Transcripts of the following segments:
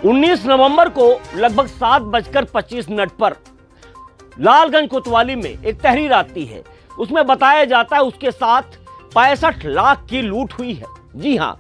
19 नवंबर को लगभग 7:25 पर लालगंज कोतवाली में एक तहरीर आती है। उसमें बताया जाता है उसके साथ 65 लाख की लूट हुई है। जी हां,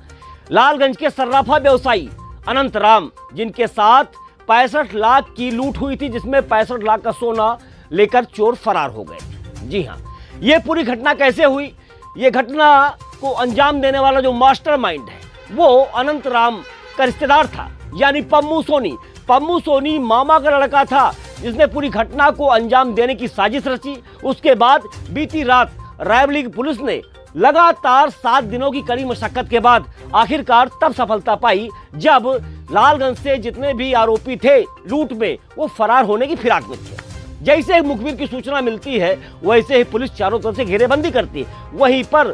लालगंज के सर्राफा व्यवसायी अनंत राम, जिनके साथ 65 लाख की लूट हुई थी, जिसमें 65 लाख का सोना लेकर चोर फरार हो गए। जी हां, ये पूरी घटना कैसे हुई? ये घटना को अंजाम देने वाला जो मास्टरमाइंड है वो अनंत राम का रिश्तेदार था, यानी पम्मू सोनी। पम्मू सोनी मामा का लड़का था जिसने पूरी घटना को अंजाम देने की साजिश रची। उसके बाद बीती रात रायबरेली की पुलिस ने लगातार 7 दिनों की कड़ी मशक्कत के बाद आखिरकार तब सफलता पाई जब लालगंज से जितने भी आरोपी थे लूट में, वो फरार होने की फिराक में थे। जैसे मुखबिर की सूचना मिलती है वैसे ही पुलिस चारों तरफ से घेरेबंदी करती है। वहीं पर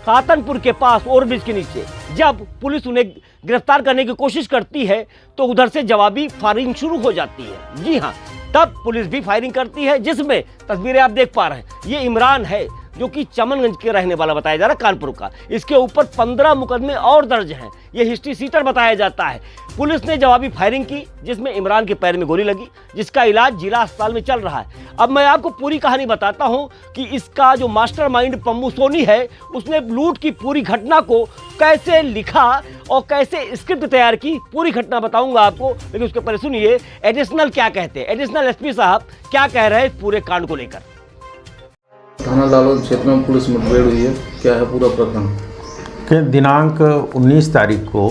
सातनपुर के पास ओवरब्रिज के नीचे जब पुलिस उन्हें गिरफ्तार करने की कोशिश करती है तो उधर से जवाबी फायरिंग शुरू हो जाती है। जी हाँ, तब पुलिस भी फायरिंग करती है, जिसमें तस्वीरें आप देख पा रहे हैं। ये इमरान है जो कि चमनगंज के रहने वाला बताया जा रहा है, कानपुर का। इसके ऊपर 15 मुकदमे और दर्ज हैं। ये हिस्ट्री सीटर बताया जाता है। पुलिस ने जवाबी फायरिंग की जिसमें इमरान के पैर में गोली लगी, जिसका इलाज जिला अस्पताल में चल रहा है। अब मैं आपको पूरी कहानी बताता हूं कि इसका जो मास्टरमाइंड पम्मू सोनी है उसने लूट की पूरी घटना को कैसे लिखा और कैसे स्क्रिप्ट तैयार की, पूरी घटना बताऊंगा आपको। लेकिन उसके पहले सुनिए एडिशनल क्या कहते हैं, एडिशनल एसपी साहब क्या कह रहे हैं पूरे कांड को लेकर। थाना लालगंज क्षेत्र में पुलिस मुठभेड़ हुई है, क्या है पूरा प्रकरण? के दिनांक 19 तारीख को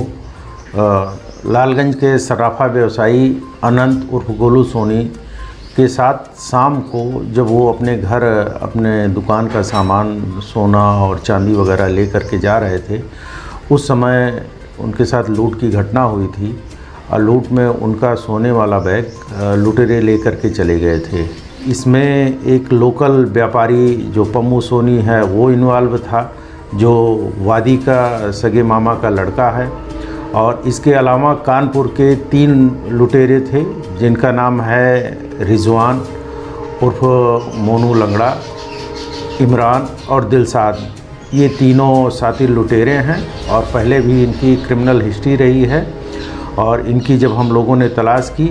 लालगंज के सर्राफा व्यवसायी अनंत उर्फ गोलू सोनी के साथ शाम को जब वो अपने घर अपने दुकान का सामान सोना और चांदी वगैरह ले करके जा रहे थे, उस समय उनके साथ लूट की घटना हुई थी। और लूट में उनका सोने वाला बैग लुटेरे ले करके चले गए थे। इसमें एक लोकल व्यापारी जो पम्मू सोनी है वो इन्वॉल्व था, जो वादी का सगे मामा का लड़का है। और इसके अलावा कानपुर के 3 लुटेरे थे जिनका नाम है रिजवान उर्फ मोनू लंगड़ा, इमरान और दिलशाद। ये तीनों साथी लुटेरे हैं और पहले भी इनकी क्रिमिनल हिस्ट्री रही है। और इनकी जब हम लोगों ने तलाश की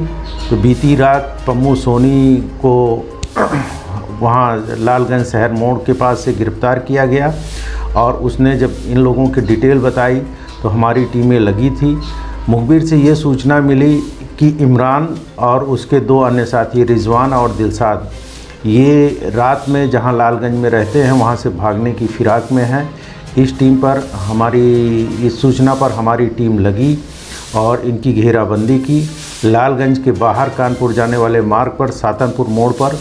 तो बीती रात पम्मू सोनी को वहाँ लालगंज शहर मोड़ के पास से गिरफ्तार किया गया। और उसने जब इन लोगों की डिटेल बताई तो हमारी टीमें लगी थी। मुखबिर से ये सूचना मिली कि इमरान और उसके 2 अन्य साथी रिजवान और दिलशाद ये रात में जहाँ लालगंज में रहते हैं वहाँ से भागने की फिराक में हैं। इस सूचना पर हमारी टीम लगी और इनकी घेराबंदी की। लालगंज के बाहर कानपुर जाने वाले मार्ग पर सातनपुर मोड़ पर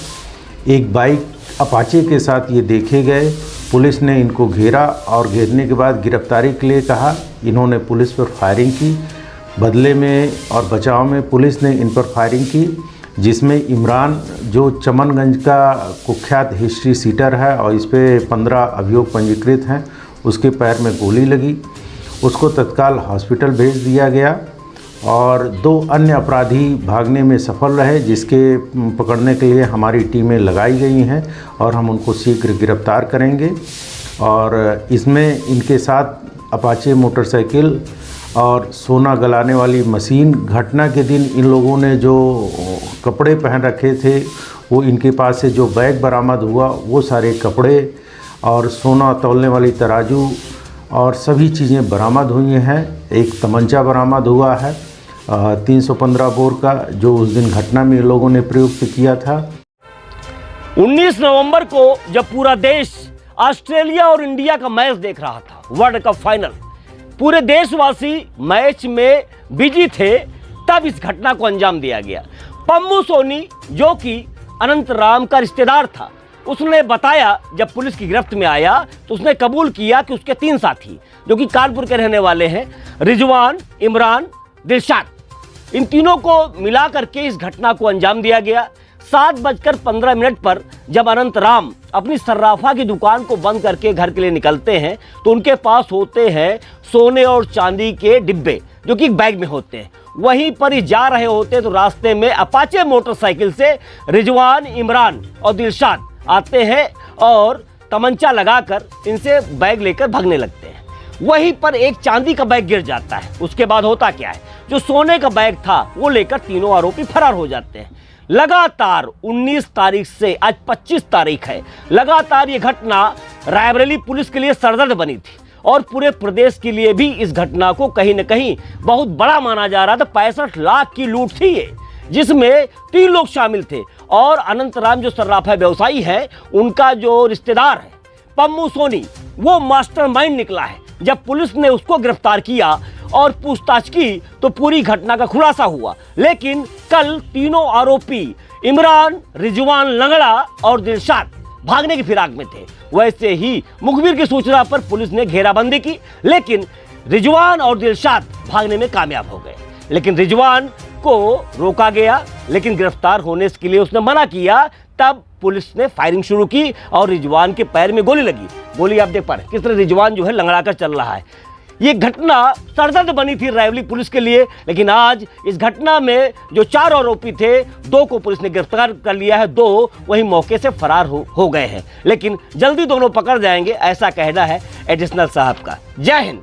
एक बाइक अपाचे के साथ ये देखे गए। पुलिस ने इनको घेरा और घेरने के बाद गिरफ्तारी के लिए कहा। इन्होंने पुलिस पर फायरिंग की। बदले में और बचाव में पुलिस ने इन पर फायरिंग की, जिसमें इमरान जो चमनगंज का कुख्यात हिस्ट्री सीटर है और इस पर 15 अभियोग पंजीकृत हैं, उसके पैर में गोली लगी। उसको तत्काल हॉस्पिटल भेज दिया गया। और 2 अन्य अपराधी भागने में सफल रहे, जिसके पकड़ने के लिए हमारी टीमें लगाई गई हैं और हम उनको शीघ्र गिरफ्तार करेंगे। और इसमें इनके साथ अपाचे मोटरसाइकिल और सोना गलाने वाली मशीन, घटना के दिन इन लोगों ने जो कपड़े पहन रखे थे वो इनके पास से जो बैग बरामद हुआ वो सारे कपड़े और सोना तौलने वाली तराजू और सभी चीज़ें बरामद हुई हैं। एक तमंचा बरामद हुआ है 315 बोर का, जो उस दिन घटना में लोगों ने प्रयुक्त किया था। 19 नवंबर को जब पूरा देश ऑस्ट्रेलिया और इंडिया का मैच देख रहा था, वर्ल्ड कप फाइनल, पूरे देशवासी मैच में बिजी थे, तब इस घटना को अंजाम दिया गया। पम्मू सोनी जो कि अनंत राम का रिश्तेदार था, उसने बताया जब पुलिस की गिरफ्त में आया तो उसने कबूल किया कि उसके 3 साथी जो कि कानपुर के रहने वाले हैं, रिजवान, इमरान, दिलशाद, इन तीनों को मिला करके इस घटना को अंजाम दिया गया। 7:15 पर जब अनंत राम अपनी सर्राफा की दुकान को बंद करके घर के लिए निकलते हैं तो उनके पास होते हैं सोने और चांदी के डिब्बे जो कि एक बैग में होते हैं। वहीं पर ही जा रहे होते तो रास्ते में अपाचे मोटरसाइकिल से रिजवान, इमरान और दिलशाद आते हैं और तमंचा लगाकर इनसे बैग लेकर भागने लगते हैं। वहीं पर एक चांदी का बैग गिर जाता है। उसके बाद होता क्या है, जो सोने का बैग था वो लेकर तीनों आरोपी फरार हो जाते हैं। लगातार 19 तारीख से आज 25 तारीख है, लगातार ये घटना रायबरेली पुलिस के लिए सरदर्द बनी थी और पूरे प्रदेश के लिए भी इस घटना को कहीं न कहीं बहुत बड़ा माना जा रहा था। 65 लाख की लूट थी ये, जिसमें 3 लोग शामिल थे और अनंत राम जो सर्राफा व्यवसायी है, उनका जो रिश्तेदार है पम्मू सोनी, वो मास्टरमाइंड निकला है। जब पुलिस ने उसको गिरफ्तार किया और पूछताछ की तो पूरी घटना का खुलासा हुआ। लेकिन कल तीनों आरोपी इमरान, रिजवान लंगड़ा और दिलशाद भागने की फिराक में थे। वैसे ही मुखबिर की सूचना पर पुलिस ने घेराबंदी की, लेकिन रिजवान और दिलशाद भागने में कामयाब हो गए। लेकिन रिजवान को रोका गया, लेकिन गिरफ्तार होने के लिए उसने मना किया। तब पुलिस ने फायरिंग शुरू की और रिजवान के पैर में गोली लगी। गोली आप देख पा रहे किस तरह रिजवान जो है लंगड़ा कर चल रहा है। ये घटना सरदर्द बनी थी रायबरेली पुलिस के लिए, लेकिन आज इस घटना में जो 4 आरोपी थे, 2 को पुलिस ने गिरफ्तार कर लिया है, 2 वहीं मौके से फरार हो गए हैं। लेकिन जल्दी दोनों पकड़ जाएंगे, ऐसा कहना है एडिशनल साहब का। जय हिंद।